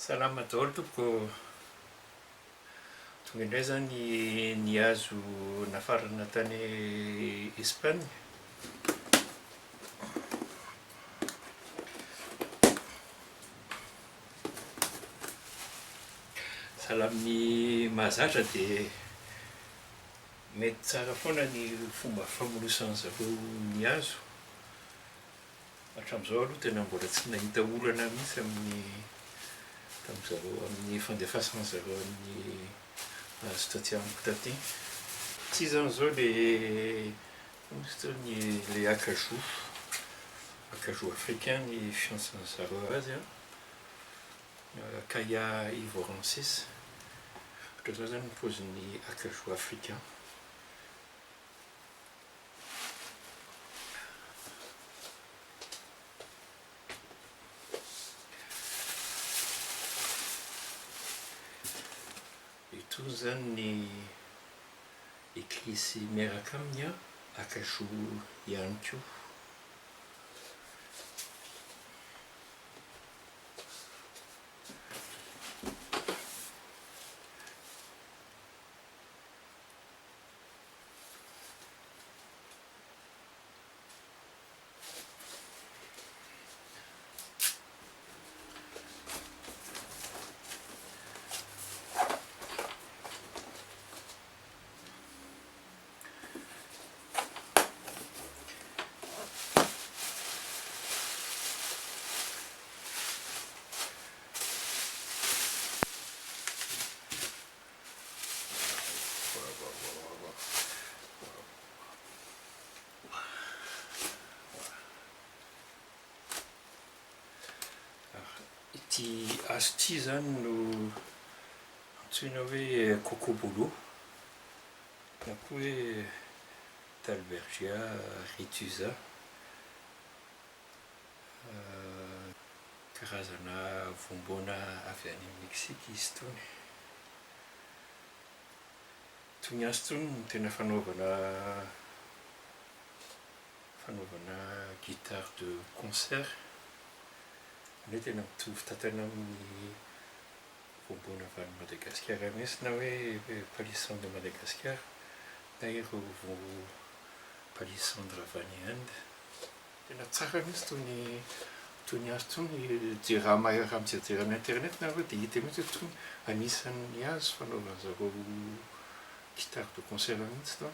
Salama daholo tompoko. Tonga indray zany nihazo nafarana tany Espagne. Sahala amin'ny mahazatra dia mety tsara foana ny fomba famorosana zareo nihazo. Hatramin'izao aloha tena mbola tsy nahita olana mihitsy amin'ny fandefasana zareo amin'ny hazo taty amiko taty. Tsy zany zao le acajou africain ny fiantson'ny zareo azy a, Acacia ivorensis, ohatra zao zany ny paozin'ny acajou africain. Ito zany ny eklisy miaraka aminy acajou ihany koa. Ity hazo ity zany no antsoina hoe cocobolo na koa hoe Dalbergia retusa, karazana voamboana avy any Mexique izy itony. Itony hazo itony no tena fanaovana guitare de concert. Ny tena mitovy tantana amin'ny voamboana avy any Madagasikara mihitsy, na hoe palissandre de Madagascar na ireo palissandre avy any Inde. Tena tsara mihitsy itony hazo itony, raha mijery amin'ny internet na dia hita mihitsy itony anisan'ny hazo fanaovana zareo guitare de concert mihitsy itony.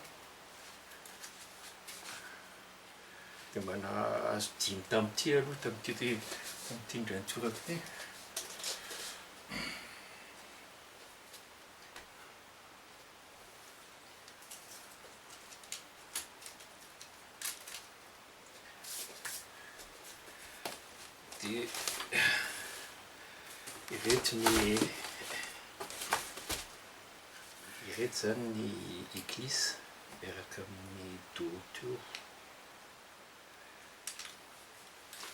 Dia mana hazo dimy tamin'ity aloha tamin'ity indray nitorako ity. Dia ireto zany ny eklisy miaraka amin'ny doutio.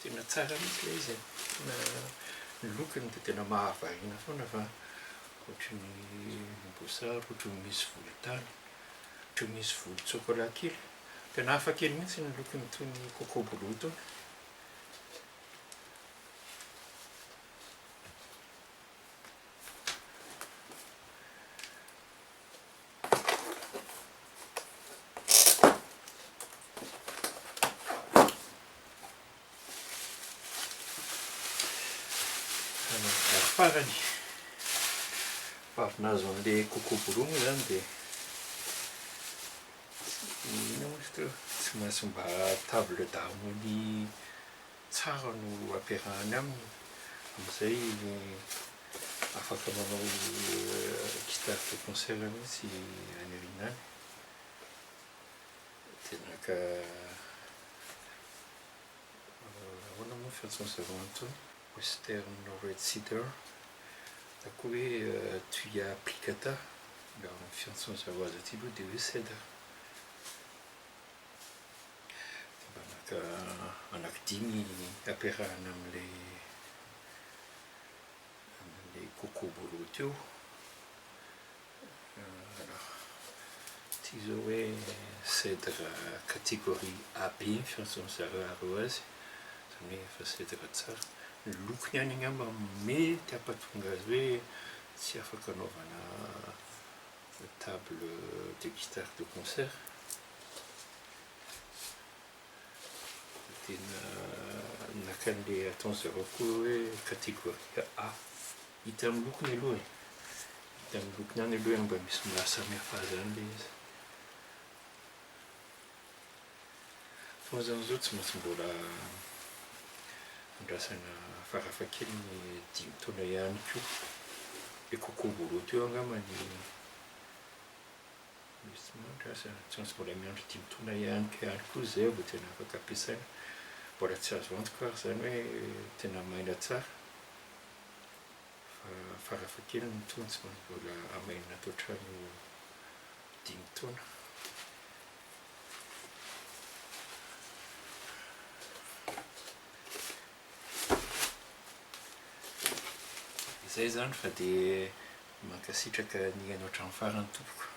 Tena tsara mihitsy ilay izy. Ny lokony dia tena mahavariana foana fa ohatran'ny voasary, ohatran'ny misy volontany, ohatran'ny misy volon-tsokola kely. Tena hafa kely mihitsy ny lokony itony cocobolo itony. Farany vavinazo an'ilay cocobolo moa zany dia tsy maintsy mba table d'harmonie tsara no ampiarahany aminy, amin'izay afaka manao guitare de concert mihitsy any aoriana any. Tena ka ahoana moa fiantsoana zareo an'itony, western red cedar na koa hoe tuya plicata, mba amin'ny fiantsoana zareo azy aty aloha dia hoe cedre. Mba anankidimy ampiarahana amin'ilay cocobolo teo. Ity zao hoe cedre catégorie AB fiantsoana zareo azy, izany hoe efa cedre tsara. lokony ihany angamba mety hampatonga azy hoe tsy afaka anaovana table de guitare de concert. Tena naka an'le ataon'zareo koa hoe kategoria A. Hita amin'ny lokony aloha e. Hita amin'ny lokony ihany aloha mba misy mahasamihafa zany le izy. Fa zany zao tsy maintsy mbola andrasana farafakely ny 5 taona ihany koa. Le kokoa teo angamba ny misy mandrasa tsy maintsy mbola miandry 5 taona ihany koa zay vao tena afaka ampiasaina. Mbola tsy azo antoka ary zany hoe tena maina tsara fa farafakely ny tony tsy maintsy mbola amainina atao hatrany 5 taona. Izay zany fa dia mankasitraka ny hainao hatramin'ny farany tompoko.